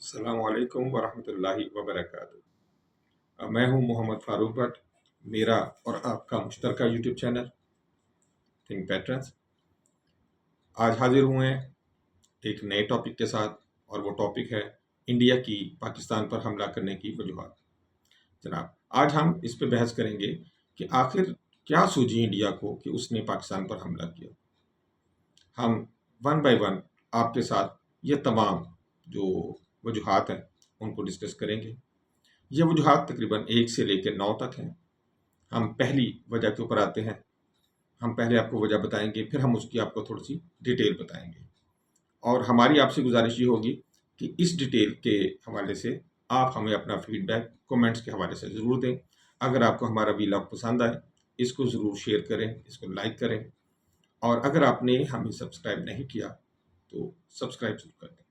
अस्सलामु अलैकुम वरहमतुल्लाहि वबरकातुहू। मैं हूं मोहम्मद फारूक भट्ट। मेरा और आपका मुश्तरका यूट्यूब चैनल थिंक पैटर्न्स आज हाजिर हुए हैं एक नए टॉपिक के साथ, और वो टॉपिक है इंडिया की पाकिस्तान पर हमला करने की वजूहात। जनाब, आज हम इस पे बहस करेंगे कि आखिर क्या सूझी इंडिया को कि उसने पाकिस्तान पर हमला किया। हम वन बाय वन आपके साथ ये तमाम जो वजूहात हैं उनको डिस्कस करेंगे। ये वजूहात तकरीबन 1 से लेकर 9 तक हैं। हम पहली वजह के ऊपर आते हैं। हम पहले आपको वजह बताएंगे, फिर हम उसकी आपको थोड़ी सी डिटेल बताएंगे, और हमारी आपसे गुजारिश ये होगी कि इस डिटेल के हवाले से आप हमें अपना फीडबैक कमेंट्स के हवाले से ज़रूर दें। अगर आपको हमारा वीलॉग पसंद आए, इसको ज़रूर शेयर करें, इसको लाइक करें, और अगर आपने हमें सब्सक्राइब नहीं किया तो सब्सक्राइब जरूर कर दें।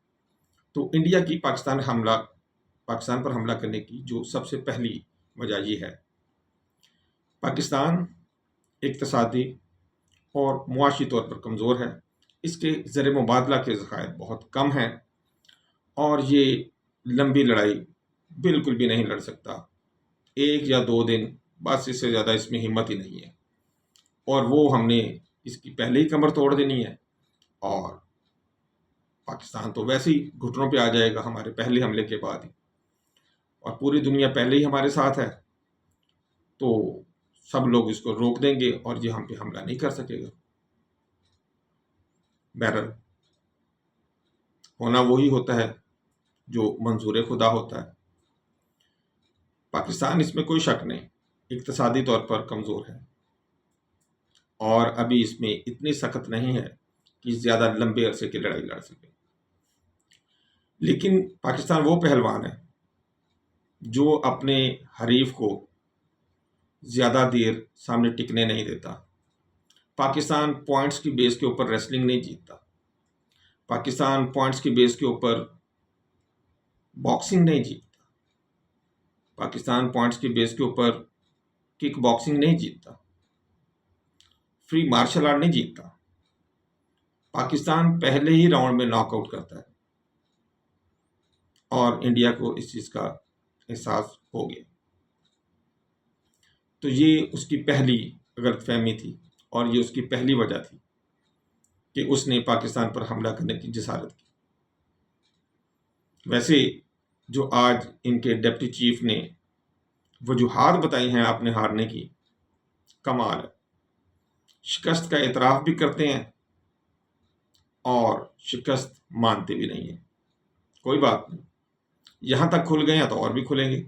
तो इंडिया की पाकिस्तान पर हमला करने की जो सबसे पहली वजह ये है, पाकिस्तान इक्तिसादी और मुआशी तौर पर कमज़ोर है। इसके ज़र मुबादला के ज़खायर बहुत कम हैं, और ये लंबी लड़ाई बिल्कुल भी नहीं लड़ सकता। 1 या 2 दिन, बस इससे ज़्यादा इसमें हिम्मत ही नहीं है, और वो हमने इसकी पहले ही कमर तोड़ देनी है। और पाकिस्तान तो वैसे ही घुटनों पे आ जाएगा हमारे पहले हमले के बाद ही, और पूरी दुनिया पहले ही हमारे साथ है, तो सब लोग इसको रोक देंगे और ये हम पे हमला नहीं कर सकेगा। बहरहाल, होना वही होता है जो मंजूर खुदा होता है। पाकिस्तान, इसमें कोई शक नहीं, इक्तिसादी तौर पर कमज़ोर है, और अभी इसमें इतनी सख्त नहीं है कि ज़्यादा लंबे अरसे की लड़ाई लड़ सके। लेकिन पाकिस्तान वो पहलवान है जो अपने हरीफ को ज़्यादा देर सामने टिकने नहीं देता। पाकिस्तान पॉइंट्स की बेस के ऊपर रेसलिंग नहीं जीतता। पाकिस्तान पॉइंट्स की बेस के ऊपर बॉक्सिंग नहीं जीतता। पाकिस्तान पॉइंट्स की बेस के ऊपर किक बॉक्सिंग नहीं जीतता। फ्री मार्शल आर्ट नहीं जीतता। पाकिस्तान पहले ही राउंड में नॉकआउट करता है, और इंडिया को इस चीज़ का एहसास हो गया। तो ये उसकी पहली गलतफहमी थी, और ये उसकी पहली वजह थी कि उसने पाकिस्तान पर हमला करने की जिसारत की। वैसे जो आज इनके डिप्टी चीफ ने वजूहात बताई हैं अपने हारने की, कमाल है। शिकस्त का एतराफ़ भी करते हैं और शिकस्त मानते भी नहीं हैं। कोई बात नहीं, यहाँ तक खुल गए हैं तो और भी खुलेंगे।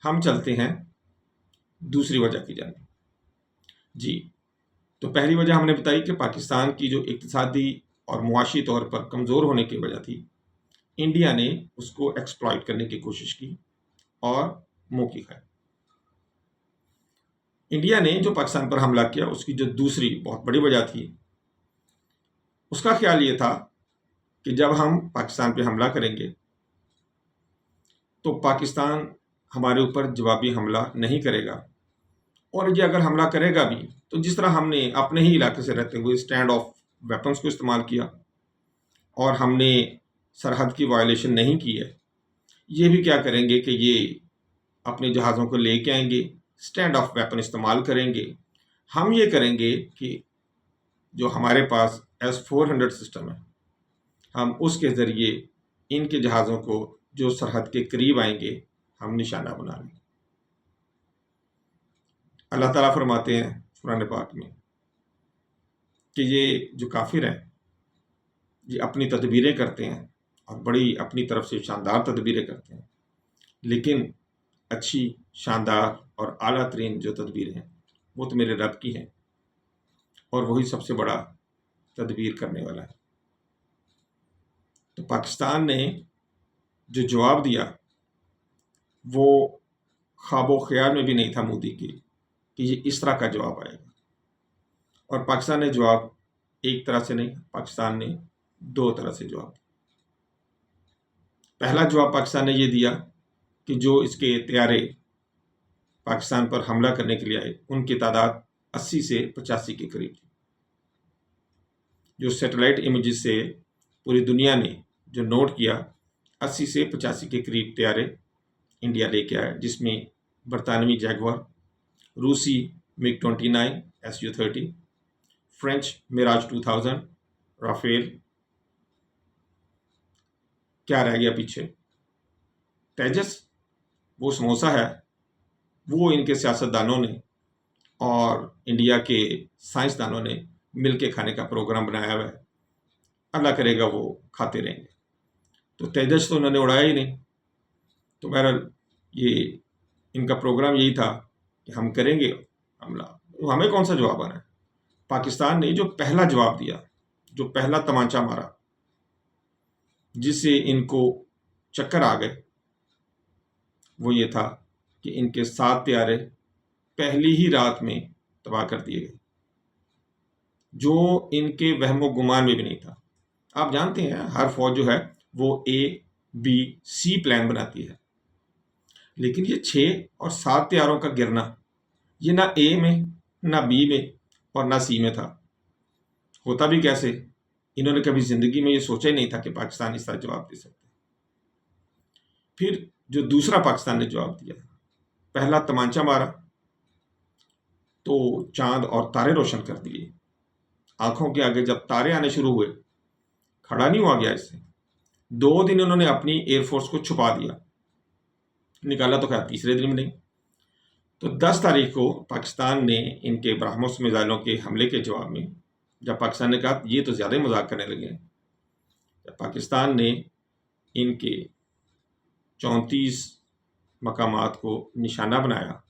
हम चलते हैं दूसरी वजह की जानिब। जी, तो पहली वजह हमने बताई कि पाकिस्तान की जो इक्तिसादी और मुआशी तौर पर कमज़ोर होने की वजह थी, इंडिया ने उसको एक्सप्लॉइट करने की कोशिश की और मुँह की खाई। इंडिया ने जो पाकिस्तान पर हमला किया, उसकी जो दूसरी बहुत बड़ी वजह थी, उसका ख्याल ये था कि जब हम पाकिस्तान पे हमला करेंगे तो पाकिस्तान हमारे ऊपर जवाबी हमला नहीं करेगा, और ये अगर हमला करेगा भी तो जिस तरह हमने अपने ही इलाके से रहते हुए स्टैंड ऑफ वेपन्स को इस्तेमाल किया, और हमने सरहद की वायलेशन नहीं की है, ये भी क्या करेंगे कि ये अपने जहाज़ों को लेके आएंगे, स्टैंड ऑफ वेपन इस्तेमाल करेंगे। हम ये करेंगे कि जो हमारे पास S-400 सिस्टम है, हम उसके ज़रिए इनके जहाज़ों को जो सरहद के करीब आएंगे हम निशाना बना लेंगे। अल्लाह ताला फरमाते हैं कुरान पाक में कि ये जो काफिर हैं, ये अपनी तदबीरें करते हैं, और बड़ी अपनी तरफ से शानदार तदबीरें करते हैं, लेकिन अच्छी, शानदार और आला तरीन जो तदबीरें हैं वो तो मेरे रब की हैं, और वही सबसे बड़ा तदबीर करने वाला है। तो पाकिस्तान ने जो जवाब दिया वो ख्वाबो ख्याल में भी नहीं था मोदी के कि ये इस तरह का जवाब आएगा। और पाकिस्तान ने जवाब एक तरह से नहीं, पाकिस्तान ने 2 तरह से जवाब दिया। पहला जवाब पाकिस्तान ने ये दिया कि जो इसके तैयारे पाकिस्तान पर हमला करने के लिए आए, उनकी तादाद 80 से 85 के करीब थी। जो सैटेलाइट इमेजेस से पूरी दुनिया ने जो नोट किया, 80 से 85 के करीब तैयारे इंडिया लेके आया, जिसमें बरतानवी जैगवार, रूसी मिग-29 SU-30, फ्रेंच मिराज 2000, राफेल। क्या रह गया पीछे? तेजस, वो समोसा है, वो इनके सियासतदानों ने और इंडिया के साइंसदानों ने मिलके खाने का प्रोग्राम बनाया हुआ है। अल्लाह करेगा वो खाते रहेंगे। तो तेजस तो उन्होंने उड़ाया ही नहीं। तो बहरहाल ये इनका प्रोग्राम यही था कि हम करेंगे हमला। तो हमें कौन सा जवाब आना है? पाकिस्तान ने जो पहला जवाब दिया, जो पहला तमाचा मारा, जिससे इनको चक्कर आ गए, वो ये था कि इनके 7 तैयारे पहली ही रात में तबाह कर दिए गए, जो इनके वहमो गुमान में भी नहीं था। आप जानते हैं हर फौज जो है वो A, B, C प्लान बनाती है, लेकिन ये 6 और 7 तैयारों का गिरना, ये ना A में, ना B में और ना C में था। होता भी कैसे? इन्होंने कभी जिंदगी में ये सोचा ही नहीं था कि पाकिस्तान इस तरह जवाब दे सकते। फिर जो दूसरा पाकिस्तान ने जवाब दिया, पहला तमाचा मारा तो चांद और तारे रोशन कर दिए। आंखों के आगे जब तारे आने शुरू हुए, खड़ा नहीं हुआ गया इससे। 2 दिन उन्होंने अपनी एयरफोर्स को छुपा दिया, निकाला तो खैर तीसरे दिन भी नहीं। तो 10 तारीख को पाकिस्तान ने इनके ब्रह्मोस मिसाइलों के हमले के जवाब में, जब पाकिस्तान ने कहा ये तो ज़्यादा ही मजाक करने लगे हैं, जब पाकिस्तान ने इनके 34 मकामात को निशाना बनाया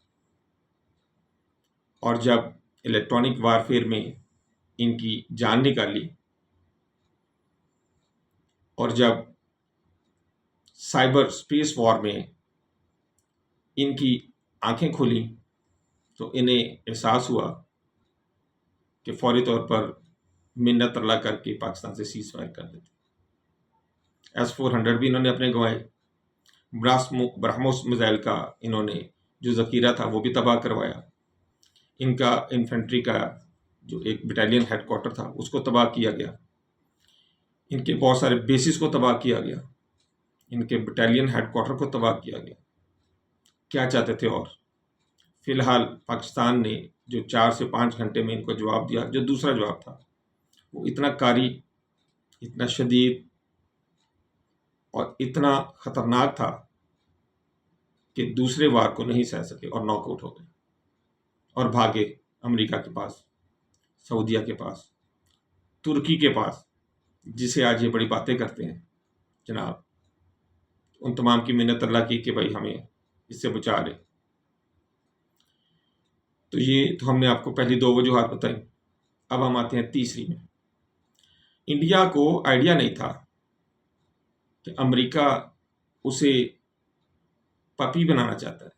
और जब इलेक्ट्रॉनिक वारफेयर में इनकी जान निकाली और जब साइबर स्पेस वॉर में इनकी आंखें खुली, तो इन्हें एहसास हुआ कि फौरी तौर पर मिन्नत अल्लाह करके पाकिस्तान से सीज फायर कर देते। S-400 भी इन्होंने अपने गंवाए। ब्रह्मोस मिसाइल का इन्होंने जो ज़खीरा था वो भी तबाह करवाया। इनका इन्फेंट्री का जो एक बटालियन हेडक्वार्टर था उसको तबाह किया गया। इनके बहुत सारे बेसिस को तबाह किया गया। इनके बटालियन हेडक्वार्टर को तबाह किया गया। क्या चाहते थे? और फिलहाल पाकिस्तान ने जो 4 से 5 घंटे में इनको जवाब दिया, जो दूसरा जवाब था, वो इतना कारी, इतना शदीद और इतना ख़तरनाक था कि दूसरे वार को नहीं सह सके और नॉकआउट हो गए और भागे अमेरिका के पास, सऊदीया के पास, तुर्की के पास, जिसे आज ये बड़ी बातें करते हैं जनाब। उन तमाम की मिन्नत अल्लाह की कि भाई हमें इससे बचा ले। तो ये तो हमने आपको पहली 2 वजूहात बताई। अब हम आते हैं तीसरी में। इंडिया को आइडिया नहीं था कि अमेरिका उसे पपी बनाना चाहता है।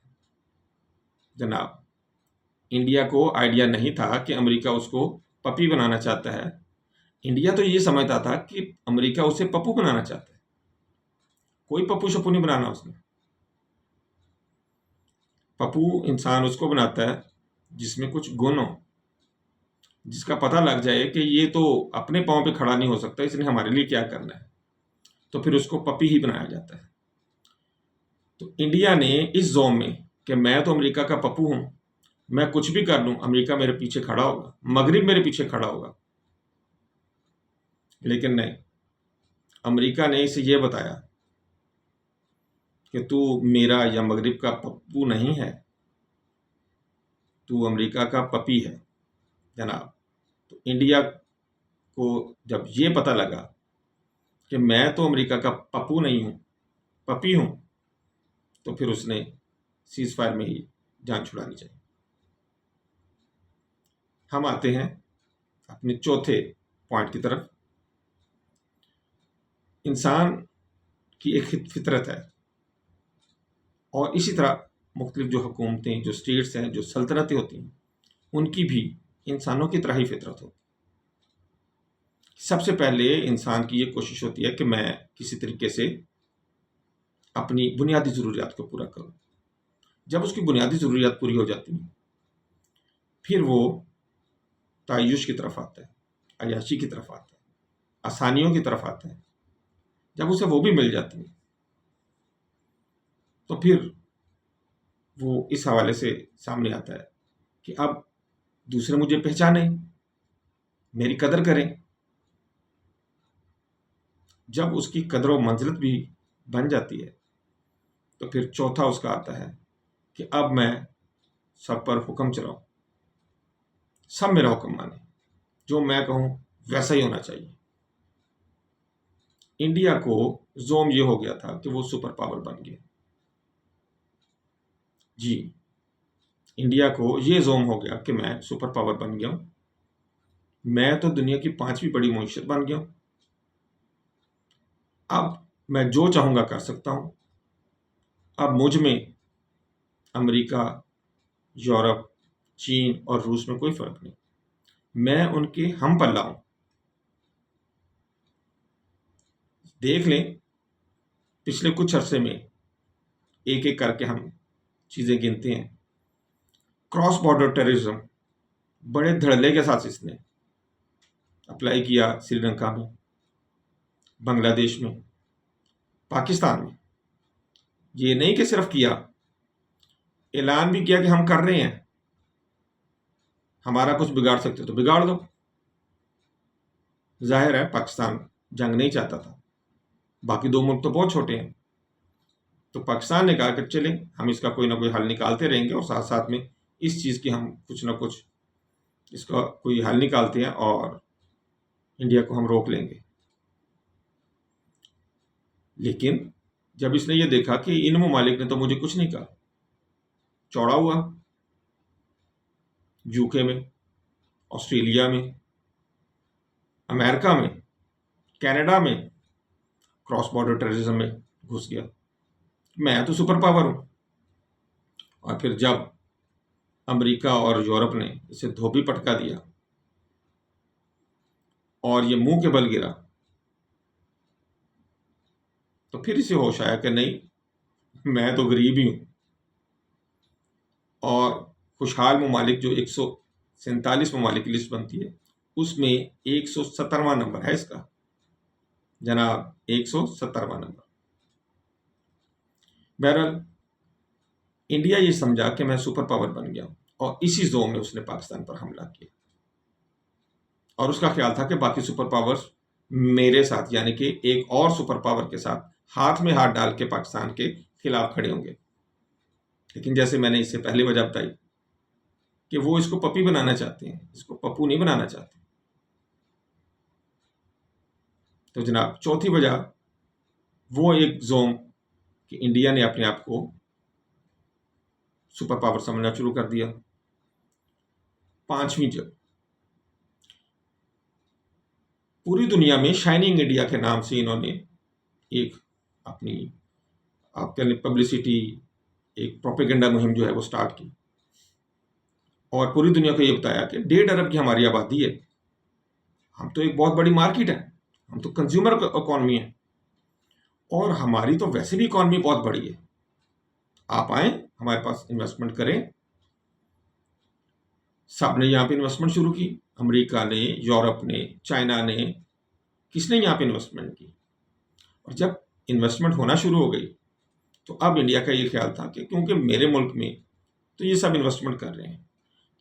जनाब, इंडिया को आइडिया नहीं था कि अमेरिका उसको पपी बनाना चाहता है। इंडिया तो ये समझता था कि अमेरिका उसे पप्पू बनाना चाहता है। कोई पप्पू शप्पू नहीं बनाना उसने। पप्पू इंसान उसको बनाता है जिसमें कुछ गुण हो, जिसका पता लग जाए कि ये तो अपने पाँव पे खड़ा नहीं हो सकता, इसने हमारे लिए क्या करना है, तो फिर उसको पपी ही बनाया जाता है। तो इंडिया ने इस जोन में कि मैं तो अमेरिका का पप्पू हूं, मैं कुछ भी कर लूं, अमेरिका मेरे पीछे खड़ा होगा, मगरिब मेरे पीछे खड़ा होगा। लेकिन नहीं, अमेरिका ने इसे यह बताया कि तू मेरा या मगरिब का पप्पू नहीं है, तू अमेरिका का पपी है जनाब। तो इंडिया को जब ये पता लगा कि मैं तो अमेरिका का पप्पू नहीं हूं, पपी हूं, तो फिर उसने सीज फायर में ही जान छुड़ानी चाहिए। हम आते हैं अपने चौथे पॉइंट की तरफ। इंसान की एक फितरत है और इसी तरह मुख्तलिफ जो हुकूमतें, जो स्टेट्स हैं, जो सल्तनतें होती हैं, उनकी भी इंसानों की तरह ही फितरत होती है। सबसे पहले इंसान की ये कोशिश होती है कि मैं किसी तरीके से अपनी बुनियादी ज़रूरियात को पूरा करूं। जब उसकी बुनियादी ज़रूरियात पूरी हो जाती हैं, फिर वो तायुश की तरफ आता है, अयाशी की तरफ आता है, आसानियों की तरफ आता है। जब उसे वो भी मिल जाती है, तो फिर वो इस हवाले से सामने आता है कि अब दूसरे मुझे पहचाने, मेरी कदर करें। जब उसकी कदर व मंजिलत भी बन जाती है तो फिर चौथा उसका आता है कि अब मैं सब पर हुक्म चलाऊं, सब मेरा हुक्म माने, जो मैं कहूं वैसा ही होना चाहिए। इंडिया को जोम ये हो गया था कि वो सुपर पावर बन गया। जी, इंडिया को ये जोम हो गया कि मैं सुपर पावर बन गया हूं, मैं तो दुनिया की 5वीं बड़ी मईशत बन गया हूं, अब मैं जो चाहूंगा कर सकता हूं, अब मुझ में अमेरिका, यूरोप, चीन और रूस में कोई फर्क नहीं, मैं उनके हम पल्ला हूं। देख लें, पिछले कुछ अरसे में एक एक करके हम चीजें गिनते हैं। क्रॉस बॉर्डर टेररिज्म बड़े धड़ल्ले के साथ इसने अप्लाई किया श्रीलंका में, बांग्लादेश में, पाकिस्तान में। ये नहीं कि सिर्फ किया, ऐलान भी किया कि हम कर रहे हैं, हमारा कुछ बिगाड़ सकते हो तो बिगाड़ दो। जाहिर है पाकिस्तान जंग नहीं चाहता था, बाकी दो मुल्क तो बहुत छोटे हैं, तो पाकिस्तान ने कहा कि चले हम इसका कोई ना कोई हल निकालते रहेंगे और साथ साथ में इस चीज़ की हम कुछ ना कुछ इसका कोई हल निकालते हैं और इंडिया को हम रोक लेंगे। लेकिन जब इसने ये देखा कि इन ममालिक ने तो मुझे कुछ नहीं कहा, चौड़ा हुआ यूके में, ऑस्ट्रेलिया में, अमेरिका में, कनाडा में क्रॉस बॉर्डर टेररिज्म में घुस गया, मैं तो सुपर पावर हूं। और फिर जब अमेरिका और यूरोप ने इसे धोबी पटका दिया और ये मुंह के बल गिरा, तो फिर इसे होश आया कि नहीं, मैं तो गरीब ही हूं। और खुशहाल ममालिक जो 147 ममालिक की लिस्ट बनती है, उसमें 170वां नंबर है इसका, जनाब 170वां नंबर। बहरहाल इंडिया ये समझा कि मैं सुपर पावर बन गया और इसी जोन में उसने पाकिस्तान पर हमला किया और उसका ख्याल था कि बाकी सुपर पावर्स मेरे साथ यानी कि एक और सुपर पावर के साथ हाथ में हाथ डाल के पाकिस्तान के खिलाफ खड़े होंगे। लेकिन जैसे मैंने इससे पहले वजह बताई कि वो इसको पपी बनाना चाहते हैं, इसको पप्पू नहीं बनाना चाहते। तो जनाब चौथी वजह वो एक जोम कि इंडिया ने अपने आप को सुपर पावर समझना शुरू कर दिया। पांचवी जगह, पूरी दुनिया में शाइनिंग इंडिया के नाम से इन्होंने एक अपनी आप कह लें पब्लिसिटी, एक प्रोपेगेंडा मुहिम जो है वो स्टार्ट की और पूरी दुनिया को ये बताया कि 1.5 अरब की हमारी आबादी है, हम तो एक बहुत बड़ी मार्केट है, हम तो कंज्यूमर इकॉनमी है और हमारी तो वैसे भी इकॉनमी बहुत बड़ी है, आप आए हमारे पास इन्वेस्टमेंट करें। सब ने यहाँ पे इन्वेस्टमेंट शुरू की, अमेरिका ने, यूरोप ने, चाइना ने, किसने यहाँ पे इन्वेस्टमेंट की। और जब इन्वेस्टमेंट होना शुरू हो गई तो अब इंडिया का ये ख्याल था कि क्योंकि मेरे मुल्क में तो ये सब इन्वेस्टमेंट कर रहे हैं,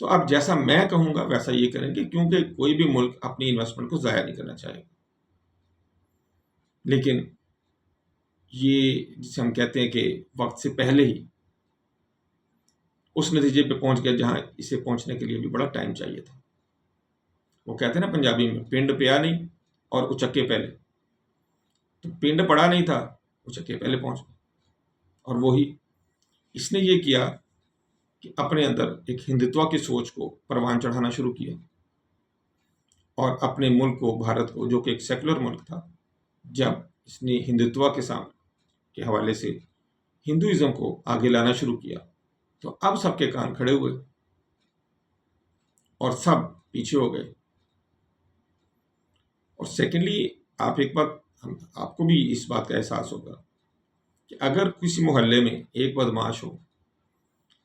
तो अब जैसा मैं कहूँगा वैसा ये करेंगे, क्योंकि कोई भी मुल्क अपनी इन्वेस्टमेंट को ज़ाया नहीं करना चाहेगा। लेकिन ये जिसे हम कहते हैं कि वक्त से पहले ही उस नतीजे पे पहुंच गया जहां इसे पहुंचने के लिए भी बड़ा टाइम चाहिए था। वो कहते हैं ना पंजाबी में, पिंड पिया नहीं और उचक्के पहले, तो पिंड पड़ा नहीं था, उचक्के पहले पहुंच गए। और वही इसने ये किया कि अपने अंदर एक हिंदुत्व की सोच को परवान चढ़ाना शुरू किया और अपने मुल्क को, भारत को, जो कि एक सेकुलर मुल्क था, जब इसने हिंदुत्व के सामने के हवाले से हिंदुइज्म को आगे लाना शुरू किया, तो अब सबके कान खड़े हुए और सब पीछे हो गए। और सेकेंडली आप एक बात, आपको भी इस बात का एहसास होगा कि अगर किसी मोहल्ले में एक बदमाश हो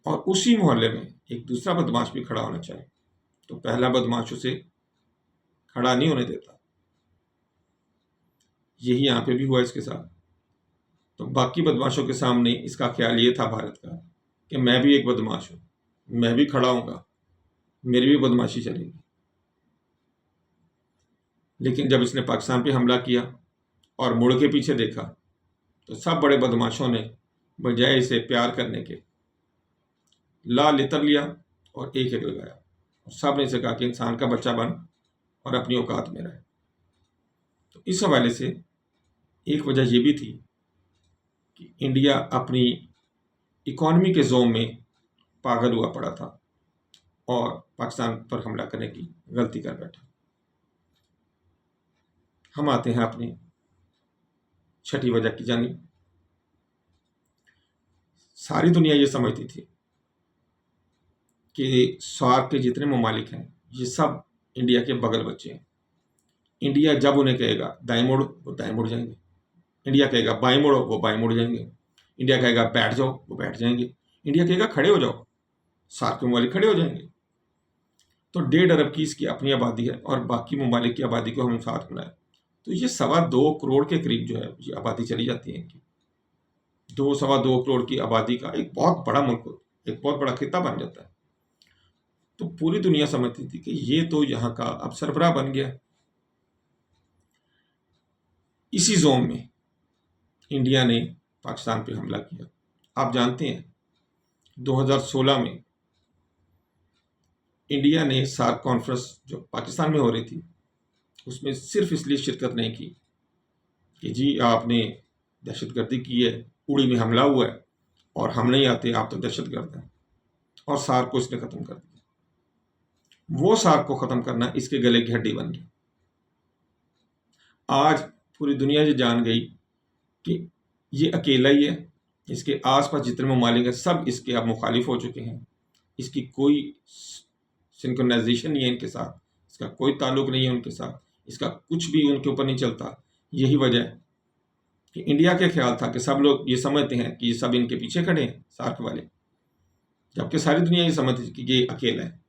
और उसी मोहल्ले में एक दूसरा बदमाश भी खड़ा होना चाहे, तो पहला बदमाश उसे खड़ा नहीं होने देता। यही यहाँ पे भी हुआ इसके साथ। तो बाकी बदमाशों के सामने इसका ख्याल ये था भारत का कि मैं भी एक बदमाश हूँ, मैं भी खड़ा हूँगा, मेरी भी बदमाशी चलेगी। लेकिन जब इसने पाकिस्तान पे हमला किया और मुड़ के पीछे देखा तो सब बड़े बदमाशों ने बजाय इसे प्यार करने के ला लितर लिया और एक एक लगाया, और सब ने इसे कहा कि इंसान का बच्चा बन और अपनी औकात में रहे। तो इस हवाले से एक वजह यह भी थी कि इंडिया अपनी इकॉनमी के जोन में पागल हुआ पड़ा था और पाकिस्तान पर हमला करने की गलती कर बैठा। हम आते हैं अपनी छठी वजह की जानिब। सारी दुनिया ये समझती थी कि सार्क के जितने ममालिक हैं ये सब इंडिया के बगल बच्चे हैं। इंडिया जब उन्हें कहेगा दाएं मुड़, वो दाएं मुड़ जाएंगे। इंडिया कहेगा बाएं मुड़ो, वो बाएं मुड़ जाएंगे। इंडिया कहेगा बैठ जाओ, वो बैठ जाएंगे। इंडिया कहेगा खड़े हो जाओ, सार्क के ममालिक खड़े हो जाएंगे। तो 1.5 अरब की इसकी अपनी आबादी है और बाकी ममालिक की आबादी को हम साथ बनाए तो ये 2.25 करोड़ के करीब जो है ये आबादी चली जाती है इनकी। 2-2.25 करोड़ की आबादी का एक बहुत बड़ा मुल्क, एक बहुत बड़ा खिता बन जाता है। तो पूरी दुनिया समझती थी कि ये तो यहाँ का अब सरबराह बन गया। इसी जोन में इंडिया ने पाकिस्तान पे हमला किया। आप जानते हैं 2016 में इंडिया ने सार्क कॉन्फ्रेंस जो पाकिस्तान में हो रही थी उसमें सिर्फ इसलिए शिरकत नहीं की कि जी आपने दहशतगर्दी की है, उड़ी में हमला हुआ है और हम नहीं आते, आप तो दहशतगर्द हैं, और सार्क को इसने ख़त्म कर दिया। वो सार्क को ख़त्म करना इसके गले की हड्डी बन गई। आज पूरी दुनिया ये जान गई कि ये अकेला ही है, इसके आसपास जितने ममालिक हैं सब इसके अब मुखालिफ हो चुके हैं। इसकी कोई सिंक्रोनाइजेशन नहीं है इनके साथ, इसका कोई ताल्लुक नहीं है उनके साथ, इसका कुछ भी उनके ऊपर नहीं चलता। यही वजह है कि इंडिया के ख्याल था कि सब लोग ये समझते हैं कि ये सब इनके पीछे खड़े हैं सार्क वाले, जबकि सारी दुनिया ये समझती है कि ये अकेला है।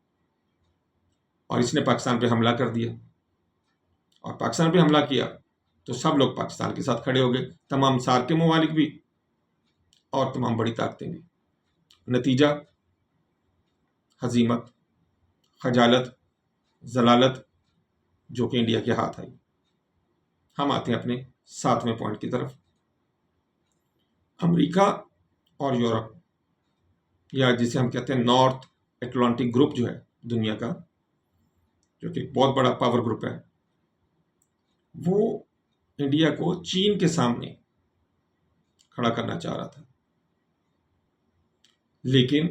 और इसने पाकिस्तान पे हमला कर दिया, और पाकिस्तान पे हमला किया तो सब लोग पाकिस्तान के साथ खड़े हो गए, तमाम सार्क के ममालिक भी और तमाम बड़ी ताकतें भी। नतीजा हजीमत, खजालत, जलालत जो कि इंडिया के हाथ आई। हम आते हैं अपने 7वें पॉइंट की तरफ। अमेरिका और यूरोप, या जिसे हम कहते हैं नॉर्थ अटलांटिक ग्रुप जो है दुनिया का, जो कि बहुत बड़ा पावर ग्रुप है, वो इंडिया को चीन के सामने खड़ा करना चाह रहा था। लेकिन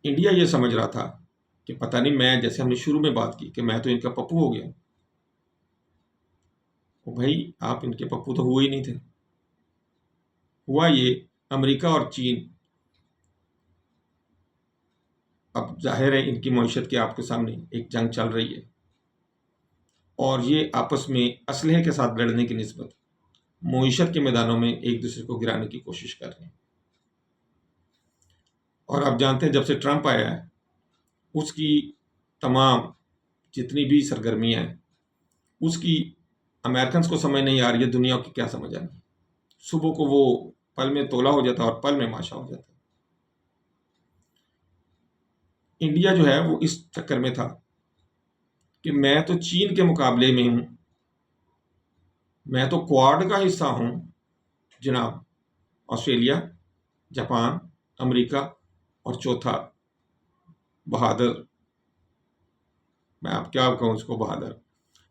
इंडिया ये समझ रहा था कि पता नहीं, मैं जैसे हमने शुरू में बात की कि मैं तो इनका पप्पू हो गया। तो भाई आप इनके पप्पू तो हुए ही नहीं थे। हुआ ये, अमेरिका और चीन, अब जाहिर है इनकी मईशत के आपके सामने एक जंग चल रही है और ये आपस में असलहे के साथ लड़ने की निस्बत मईशत के मैदानों में एक दूसरे को गिराने की कोशिश कर रहे हैं। और आप जानते हैं जब से ट्रंप आया है उसकी तमाम जितनी भी सरगर्मियां हैं उसकी अमेरिकन को समझ नहीं आ रही है, दुनिया की क्या समझ आनी। सुबह को वो पल में तोला हो जाता है और पल में माशा हो जाता है। इंडिया जो है वो इस चक्कर में था कि मैं तो चीन के मुकाबले में हूं, मैं तो क्वाड का हिस्सा हूं जनाब। ऑस्ट्रेलिया, जापान, अमेरिका और चौथा बहादुर, मैं आप क्या कहूँ इसको, बहादुर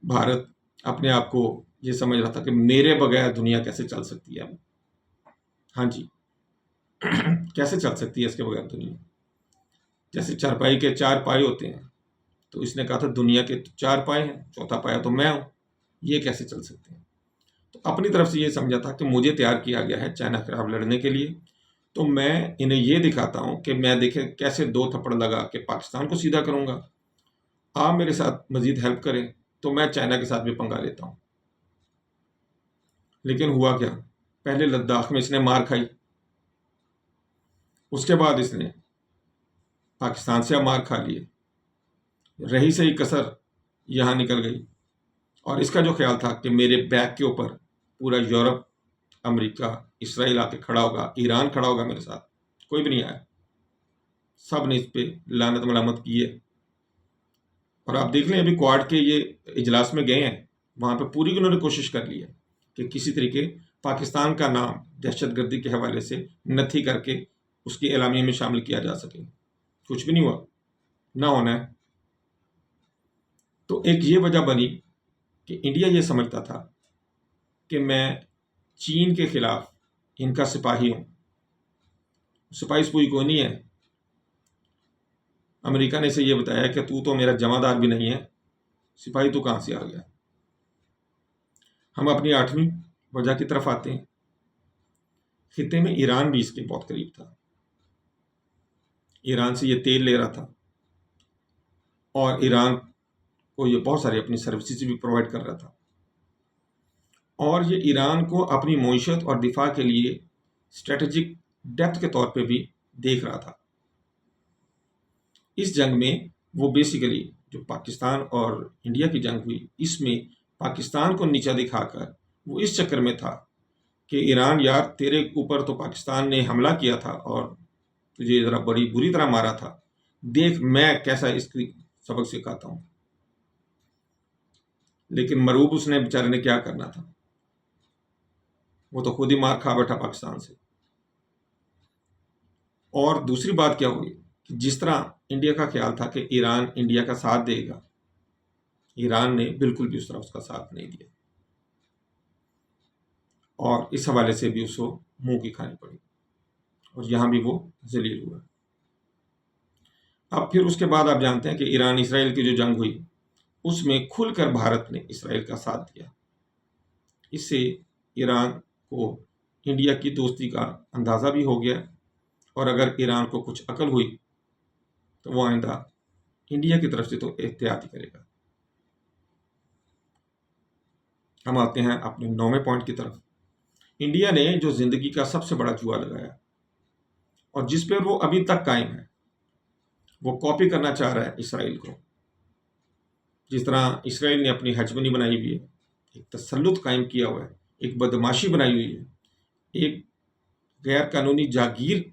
भारत अपने आप को ये समझ रहा था कि मेरे बगैर दुनिया कैसे चल सकती है। हाँ जी कैसे चल सकती है इसके बगैर दुनिया। जैसे चारपाई के 4 पाए होते हैं, तो इसने कहा था दुनिया के 4 पाए हैं, चौथा पाया तो मैं हूं, ये कैसे चल सकते हैं। तो अपनी तरफ से ये समझा था कि मुझे तैयार किया गया है चाइना के खिलाफ लड़ने के लिए, तो मैं इन्हें ये दिखाता हूं कि मैं देखें कैसे 2 थप्पड़ लगा के पाकिस्तान को सीधा करूंगा। आप मेरे साथ मजीद हेल्प करें तो मैं चाइना के साथ भी पंगा लेता हूं। लेकिन हुआ क्या, पहले लद्दाख में इसने मार खाई, उसके बाद इसने पाकिस्तान से मार खा लिए, रही सही कसर यहाँ निकल गई। और इसका जो ख्याल था कि मेरे बैक के ऊपर पूरा यूरोप, अमेरिका, इसराइल आके खड़ा होगा, ईरान खड़ा होगा मेरे साथ, कोई भी नहीं आया। सब ने इस पे लानत मलामत की है। और आप देख लें, अभी क्वाड के ये इजलास में गए हैं, वहां पे पूरी उन्होंने कोशिश कर ली है कि किसी तरीके पाकिस्तान का नाम दहशतगर्दी के हवाले से नथी करके उसके एलामिया में शामिल किया जा सके। कुछ भी नहीं हुआ, ना होना है। तो एक ये वजह बनी कि इंडिया ये समझता था कि मैं चीन के खिलाफ इनका सिपाही हूं। सिपाही सुपाही कोई नहीं है। अमेरिका ने इसे ये बताया कि तू तो मेरा जमादार भी नहीं है, सिपाही तू कहां से आ गया। हम अपनी 8वीं वजह की तरफ आते हैं। खिते में ईरान भी इसके बहुत करीब था। ईरान से ये तेल ले रहा था और ईरान को ये बहुत सारी अपनी सर्विसेज भी प्रोवाइड कर रहा था, और ये ईरान को अपनी मईशत और दिफा के लिए स्ट्रेटेजिक डेप्थ के तौर पे भी देख रहा था। इस जंग में वो बेसिकली जो पाकिस्तान और इंडिया की जंग हुई, इसमें पाकिस्तान को नीचा दिखाकर वो इस चक्कर में था कि ईरान यार, तेरे ऊपर तो पाकिस्तान ने हमला किया था और तुझे ज़रा बड़ी बुरी तरह मारा था, देख मैं कैसा इसकी सबक सिखाता हूँ। लेकिन मरूब उसने बेचारे ने क्या करना था, वो तो खुद ही मार खा बैठा पाकिस्तान से। और दूसरी बात क्या हुई कि जिस तरह इंडिया का ख्याल था कि ईरान इंडिया का साथ देगा, ईरान ने बिल्कुल भी उस तरह उसका साथ नहीं दिया, और इस हवाले से भी उसको मुंह की खानी पड़ी, और यहां भी वो जलील हुआ। अब फिर उसके बाद आप जानते हैं कि ईरान इसराइल की जो जंग हुई, उसमें खुलकर भारत ने इसराइल का साथ दिया। इससे ईरान को इंडिया की दोस्ती का अंदाज़ा भी हो गया, और अगर ईरान को कुछ अकल हुई तो वो आइंदा इंडिया की तरफ से तो एहतियात ही करेगा। हम आते हैं अपने 9वें पॉइंट की तरफ। इंडिया ने जो जिंदगी का सबसे बड़ा जुआ लगाया और जिस पर वो अभी तक कायम है, वो कॉपी करना चाह रहा है इसराइल को। जिस तरह इसराइल ने अपनी हेजमनी बनाई हुई है, एक तसल्लुत कायम किया हुआ है, एक बदमाशी बनाई हुई है, एक गैर कानूनी जागीर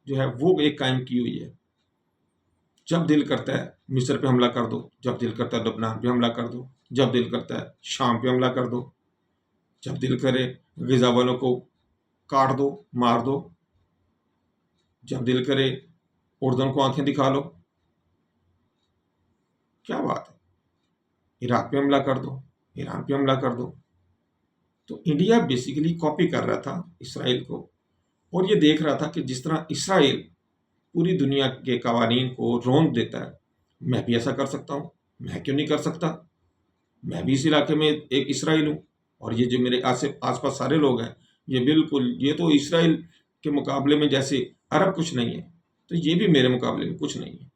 जो है वो एक कायम की हुई है। जब दिल करता है मिस्र पे हमला कर दो, जब दिल करता है लबनान पे हमला कर दो, जब दिल करता है शाम पे हमला कर दो, जब दिल करे गजा वालों को काट दो, मार दो, जब दिल करे उर्दन को आंखें दिखा लो। क्या बात है, इराक पे हमला कर दो, ईरान पे हमला कर दो। तो इंडिया बेसिकली कॉपी कर रहा था इसराइल को, और ये देख रहा था कि जिस तरह इसराइल पूरी दुनिया के कवानीन को रौंद देता है, मैं भी ऐसा कर सकता हूँ, मैं क्यों नहीं कर सकता। मैं भी इस इलाके में एक इसराइल हूँ, और ये जो मेरे आसपास सारे लोग हैं, ये बिल्कुल, ये तो इसराइल के मुकाबले में जैसे अरब कुछ नहीं है, तो ये भी मेरे मुकाबले में कुछ नहीं है।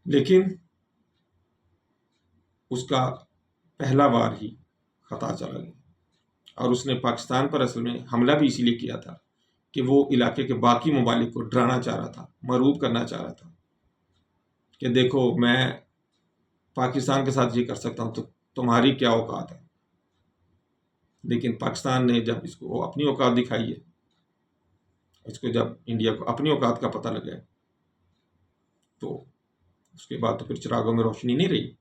लेकिन उसका पहला वार ही खता चला गया, और उसने पाकिस्तान पर असल में हमला भी इसीलिए किया था कि वो इलाके के बाकी ममालिक को डराना चाह रहा था, मरूब करना चाह रहा था कि देखो मैं पाकिस्तान के साथ ये कर सकता हूँ, तो तुम्हारी क्या औकात है। लेकिन पाकिस्तान ने जब इसको अपनी औकात दिखाई है, इसको जब इंडिया को अपनी औकात का पता लगा, तो उसके बाद तो फिर चिरागों में रोशनी नहीं रही।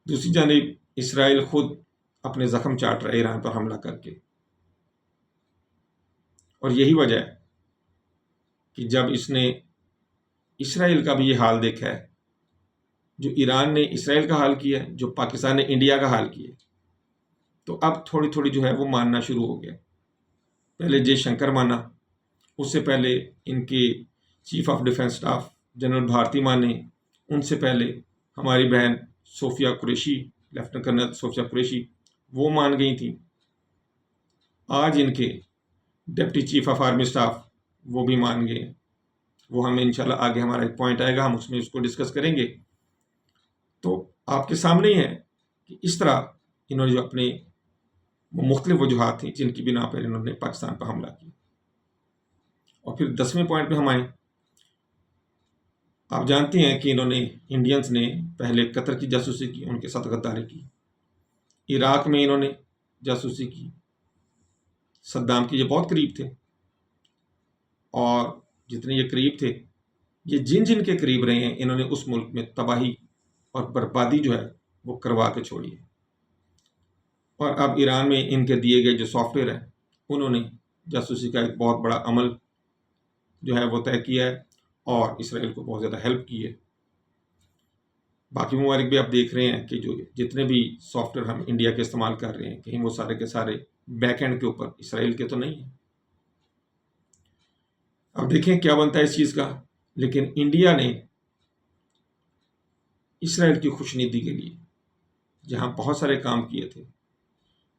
दूसरी जानिब इसराइल खुद अपने जख्म चाट रहा है ईरान पर हमला करके, और यही वजह है कि जब इसने इसराइल का भी ये हाल देखा है, जो ईरान ने इसराइल का हाल किया है, जो पाकिस्तान ने इंडिया का हाल किया है, तो अब थोड़ी थोड़ी जो है वो मानना शुरू हो गया। पहले जयशंकर माना, उससे पहले इनके chief of defence staff general Bharti माने, उनसे पहले हमारी बहन सोफिया कुरैशी, लेफ्टिनेंट कर्नल सोफिया कुरैशी, वो मान गई थी। आज इनके deputy chief of army staff वो भी मान गए। वो हमें इंशाल्लाह आगे हमारा एक पॉइंट आएगा, हम उसमें उसको डिस्कस करेंगे। तो आपके सामने ही है कि इस तरह इन्होंने जो अपने मुख्तलिफ वजूहात थी जिनकी बिना पर इन्होंने पाकिस्तान पर हमला किया। और फिर 10वें पॉइंट पे हम आए आप जानते हैं कि इन्होंने इंडियंस ने पहले कतर की जासूसी की, उनके साथ गद्दारी की। इराक में इन्होंने जासूसी की, सद्दाम के ये बहुत करीब थे, और जितने ये करीब थे, ये जिन जिन के करीब रहे हैं, इन्होंने उस मुल्क में तबाही और बर्बादी जो है वो करवा के छोड़ी है। और अब ईरान में इनके दिए गए जो सॉफ्टवेयर है, उन्होंने जासूसी का एक बहुत बड़ा अमल जो है वो तय किया है और इसराइल को बहुत ज़्यादा हेल्प की है। बाकी ममालिक भी आप देख रहे हैं कि जो जितने भी सॉफ्टवेयर हम इंडिया के इस्तेमाल कर रहे हैं, कहीं वो सारे के सारे बैक एंड के ऊपर इसराइल के तो नहीं है। अब देखें क्या बनता है इस चीज़ का। लेकिन इंडिया ने इसराइल की खुशनुदी के लिए जहां बहुत सारे काम किए थे,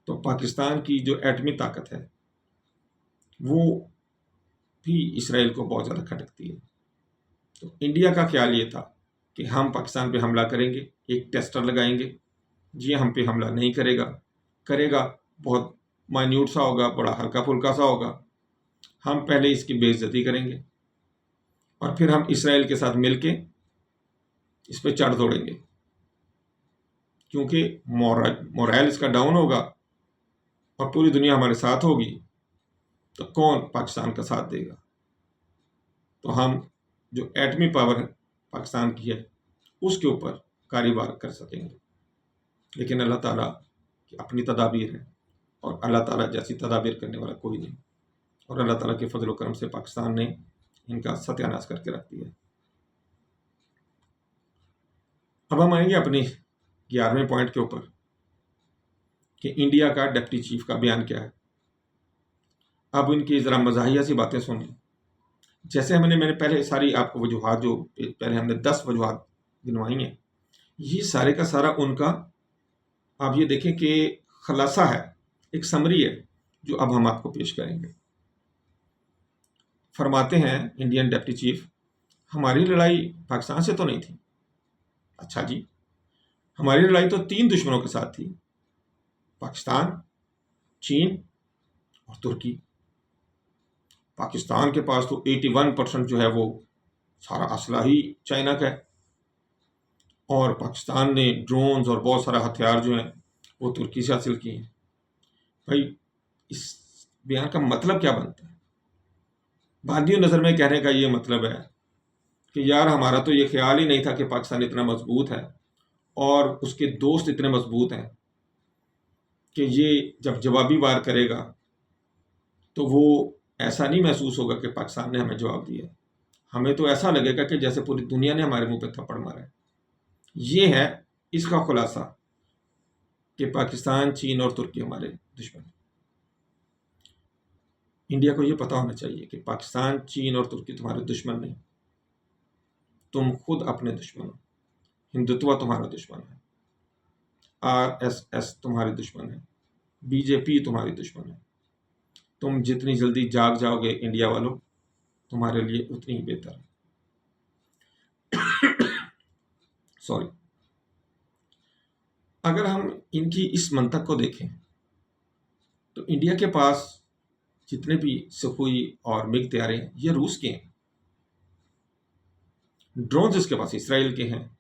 तो पाकिस्तान की जो एटमी ताकत है वो भी इसराइल को बहुत ज़्यादा खटकती है। तो इंडिया का ख्याल ये था कि हम पाकिस्तान पे हमला करेंगे, एक टेस्टर लगाएंगे, जी हम पे हमला नहीं करेगा, करेगा बहुत माइन्यूट सा होगा, बड़ा हल्का फुल्का सा होगा, हम पहले इसकी बेइज्जती करेंगे और फिर हम इसराइल के साथ मिलके इस पे चढ़ दौड़ेंगे, क्योंकि मोरल इसका डाउन होगा और पूरी दुनिया हमारे साथ होगी तो कौन पाकिस्तान का साथ देगा। तो हम जो एटमी पावर पाकिस्तान की है उसके ऊपर कारोबार कर सकेंगे। लेकिन अल्लाह ताला की अपनी तदाबीर है और अल्लाह ताला जैसी तदाबीर करने वाला कोई नहीं, और अल्लाह ताला के फजल करम से पाकिस्तान ने इनका सत्यानाश करके रख दिया। अब हम आएंगे अपने 11वें पॉइंट के ऊपर कि इंडिया का डिप्टी चीफ का बयान क्या है। अब इनकी ज़रा मज़ाहिया सी बातें सुन लें। जैसे मैंने पहले सारी आपको वजूहात, जो पहले हमने 10 वजूहात गिनवाई हैं, ये सारे का सारा उनका आप ये देखें कि खुलासा है, एक समरी है जो अब हम आपको पेश करेंगे। फरमाते हैं इंडियन डिप्टी चीफ, हमारी लड़ाई पाकिस्तान से तो नहीं थी। अच्छा जी, हमारी लड़ाई तो 3 दुश्मनों के साथ थी, पाकिस्तान, चीन और तुर्की। पाकिस्तान के पास तो 81% जो है वो सारा असला ही चाइना का है, और पाकिस्तान ने ड्रोन्स और बहुत सारा हथियार जो हैं वो तुर्की से हासिल किए हैं। भाई इस बयान का मतलब क्या बनता है? भारतीय नज़र में कहने का ये मतलब है कि यार हमारा तो ये ख्याल ही नहीं था कि पाकिस्तान इतना मजबूत है और उसके दोस्त इतने मजबूत हैं कि ये जब जवाबी वार करेगा तो वो ऐसा नहीं महसूस होगा कि पाकिस्तान ने हमें जवाब दिया। हमें तो ऐसा लगेगा कि जैसे पूरी दुनिया ने हमारे मुंह पे थप्पड़ मारा है। ये है इसका खुलासा कि पाकिस्तान, चीन और तुर्की हमारे दुश्मन। इंडिया को ये पता होना चाहिए कि पाकिस्तान, चीन और तुर्की तुम्हारे दुश्मन नहीं, तुम खुद अपने दुश्मन हो। हिंदुत्व तुम्हारा दुश्मन है, RSS तुम्हारे दुश्मन है, बीजेपी तुम्हारी दुश्मन है। तुम जितनी जल्दी जाग जाओगे इंडिया वालों, तुम्हारे लिए उतनी ही बेहतर है। सॉरी। अगर हम इनकी इस मंतक को देखें तो इंडिया के पास जितने भी सुखोई और मिग तैयारे हैं ये रूस के हैं, ड्रोन्स इसके पास इसराइल के हैं,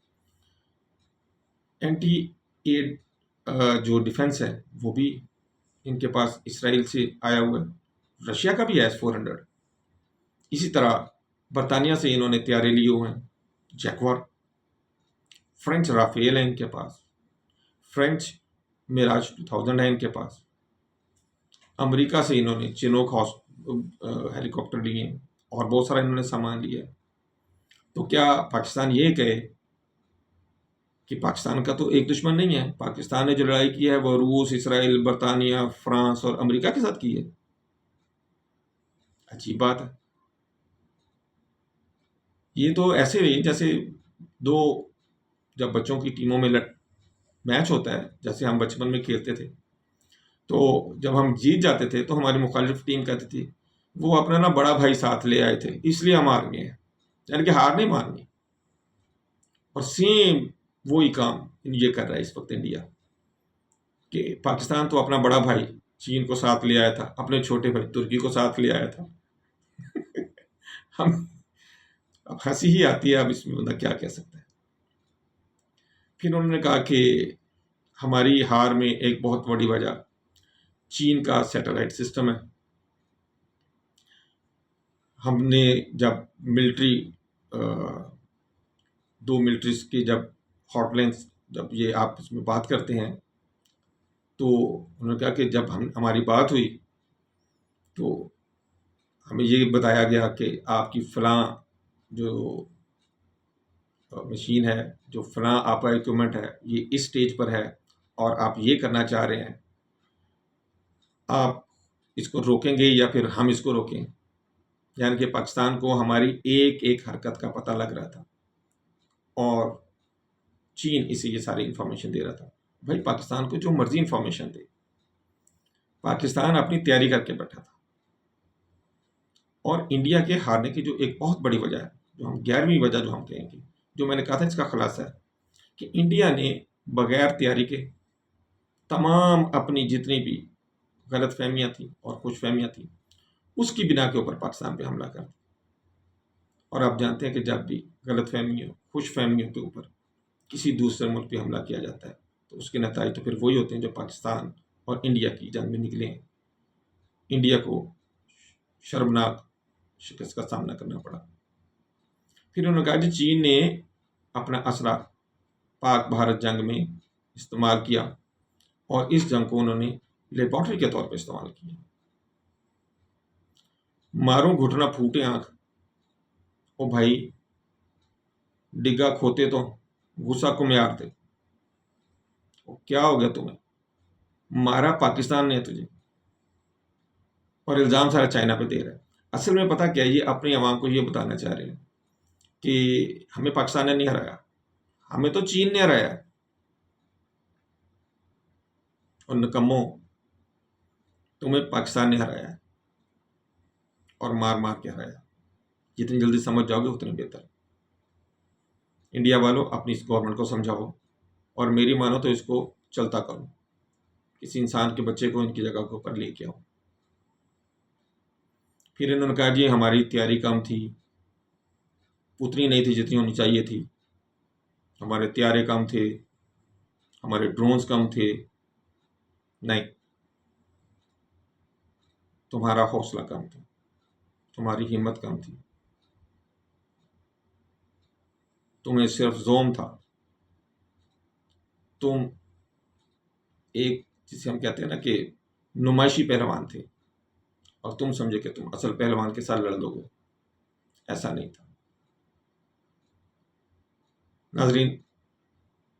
एंटी एड जो डिफेंस है वो भी इनके पास इसराइल से आया हुआ है, रशिया का भी है S-400। इसी तरह बरतानिया से इन्होंने तैयारे लिए हुए हैं, जैकवार। फ्रेंच राफेल है इनके पास, फ्रेंच मिराज 2000 है इनके पास। अमेरिका से इन्होंने चिनोक हेलीकॉप्टर लिए हैं और बहुत सारा इन्होंने सामान लिया है। तो क्या पाकिस्तान ये कहे कि पाकिस्तान का तो एक दुश्मन नहीं है? पाकिस्तान ने जो लड़ाई की है वो रूस, इसराइल, बरतानिया, फ्रांस और अमेरिका के साथ की है। अजीब बात है। ये तो ऐसे ही जैसे दो जब बच्चों की टीमों में मैच होता है, जैसे हम बचपन में खेलते थे, तो जब हम जीत जाते थे तो हमारी मुखालिफ टीम कहती थी वो अपना ना बड़ा भाई साथ ले आए थे इसलिए हम हार गए हैं, यानी कि हार नहीं माननी। और सेम वही काम ये कर रहा है इस वक्त इंडिया, कि पाकिस्तान तो अपना बड़ा भाई चीन को साथ ले आया था, अपने छोटे भाई तुर्की को साथ ले आया था। हम अब हंसी ही आती है, अब इसमें बंदा क्या कह सकता है। फिर उन्होंने कहा कि हमारी हार में एक बहुत बड़ी वजह चीन का सैटेलाइट सिस्टम है। हमने जब मिलिट्री, दो मिलिट्रीज की जब हॉटलाइंस जब ये आपस में बात करते हैं, तो उन्होंने कहा कि जब हमारी बात हुई तो हमें ये बताया गया कि आपकी फ़लाँ जो मशीन है, जो फ़लाँ आपका इक्विपमेंट है, ये इस स्टेज पर है और आप ये करना चाह रहे हैं, आप इसको रोकेंगे या फिर हम इसको रोकें। यानी कि पाकिस्तान को हमारी एक एक हरकत का पता लग रहा था और चीन इसे ये सारी इंफॉर्मेशन दे रहा था। भाई पाकिस्तान को जो मर्जी इंफॉर्मेशन दे, पाकिस्तान अपनी तैयारी करके बैठा था। और इंडिया के हारने की जो एक बहुत बड़ी वजह है, जो हम 11वीं वजह जो हम कहेंगे, जो मैंने कहा था इसका खुलासा है कि इंडिया ने बगैर तैयारी के तमाम अपनी जितनी भी गलत फहमियाँ थी और खुश फहमियाँ थी, उसकी बिना के ऊपर पाकिस्तान पे हमला कर दिया। और आप जानते हैं कि जब भी गलत फहमियों, खुश फहमियों के ऊपर किसी दूसरे मुल्क पे हमला किया जाता है, तो उसके नतीजे तो फिर वही होते हैं जो पाकिस्तान और इंडिया की जंग में निकले हैं। इंडिया को शर्मनाक शिकस्त का सामना करना पड़ा। फिर उन्होंने कहा कि चीन ने अपना असला पाक भारत जंग में इस्तेमाल किया और इस जंग को उन्होंने लेबॉर्ट्री के तौर पर इस्तेमाल किया। मारो घुटना फूटे आंख, ओ भाई डिग्गा खोते तो गुस्सा को में आरते, क्या हो गया तुम्हें, मारा पाकिस्तान ने तुझे और इल्ज़ाम सारा चाइना पे दे रहा है। असल में पता क्या है, ये अपनी आवाम को ये बताना चाह रहे हैं कि हमें पाकिस्तान ने नहीं हराया, हमें तो चीन ने हराया है। और निकम्मों, तुम्हें पाकिस्तान ने हराया है और मार मार के हराया। जितनी जल्दी समझ जाओगे उतनी बेहतर। इंडिया वालों, अपनी इस गवर्नमेंट को समझाओ और मेरी मानो तो इसको चलता करो। किसी इंसान के बच्चे को इनकी जगह के ऊपर लेके आओ। फिर इन्होंने कहा जी हमारी तैयारी कम थी, उतनी नहीं थी जितनी होनी चाहिए थी, हमारे तैयारे कम थे, हमारे ड्रोन्स कम थे। नहीं, तुम्हारा हौसला कम था, तुम्हारी हिम्मत कम थी, तुम्हें सिर्फ जोम था। तुम एक, जिसे हम कहते हैं ना कि नुमाइशी पहलवान थे और तुम समझे कि तुम असल पहलवान के साथ लड़ लोगे। ऐसा नहीं था। नाजरीन,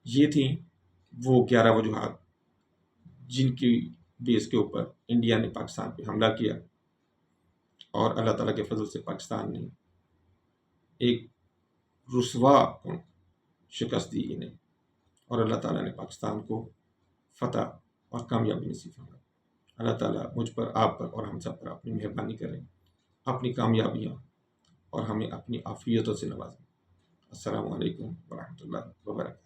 ये थी वो 11 वजूहात जिनकी बेस के ऊपर इंडिया ने पाकिस्तान पे हमला किया और अल्लाह ताला के फजल से पाकिस्तान ने एक रुसवा शिकस्त दी इन्हें और अल्लाह ताला ने पाकिस्तान को फतह और कामयाबी नसीब फरमाई। अल्लाह ताला मुझ पर, आप पर और हम सब पर अपनी मेहरबानी करें, अपनी कामयाबियाँ और हमें अपनी आफियतों से नवाजें। अस्सलामु अलैकुम व रहमतुल्लाहि व बरकातहू।